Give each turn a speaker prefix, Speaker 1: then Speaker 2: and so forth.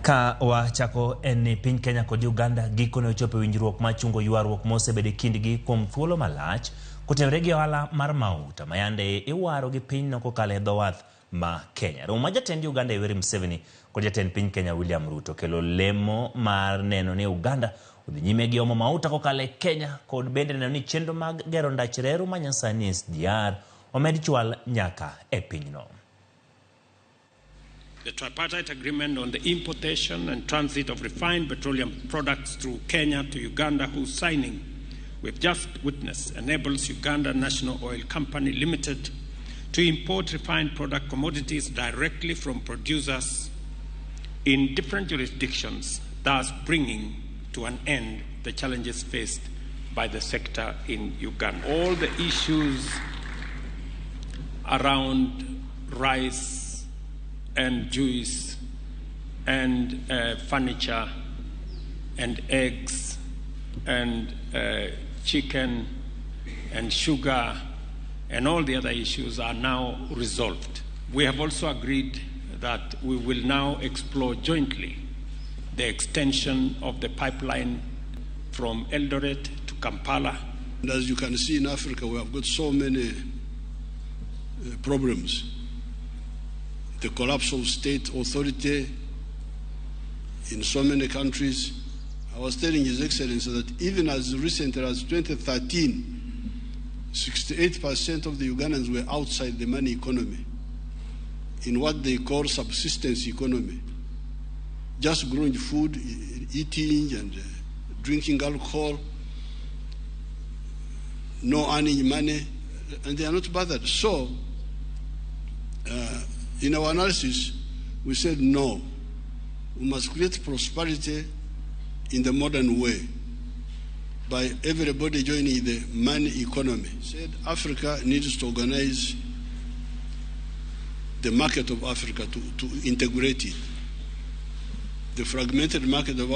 Speaker 1: Ka wachako ni Piny Kenya kod Uganda gikone ochopo winjruok machungo yuarruok mosebede kindgi kuom thuolo malach kotenore gi ohala mar mauta mayande iwaro gi pinyno kokalo e dho wath ma Kenya. Romo ma jatend Uganda Yoweri Museveni kod jatend Piny Kenya William Ruto kelo lemo mar neno ni Uganda udhi nyime gi omo mauta kokalo e Kenya kod bende neno ni chenro mag gero ndach reru manyasani SGR omed chwal nyaka e pinyno.
Speaker 2: The tripartite agreement on the importation and transit of refined petroleum products through Kenya to Uganda, whose signing we've just witnessed, enables Uganda National Oil Company Limited to import refined product commodities directly from producers in different jurisdictions, thus bringing to an end the challenges faced by the sector in Uganda. All the issues around rice and juice and furniture and eggs and chicken and sugar and all the other issues are now resolved. We have also agreed that we will now explore jointly the extension of the pipeline from Eldoret to Kampala.
Speaker 3: And as you can see in Africa, we have got so many problems. The collapse of state authority in so many countries. I was telling His Excellency that even as recently as 2013, 68% of the Ugandans were outside the money economy, in what they call subsistence economy, just growing food, eating and drinking alcohol, no earning money, and they are not bothered. So, in our analysis, we said no. We must create prosperity in the modern way by everybody joining the money economy. Said Africa needs to organize the market of Africa to integrate it. The fragmented market of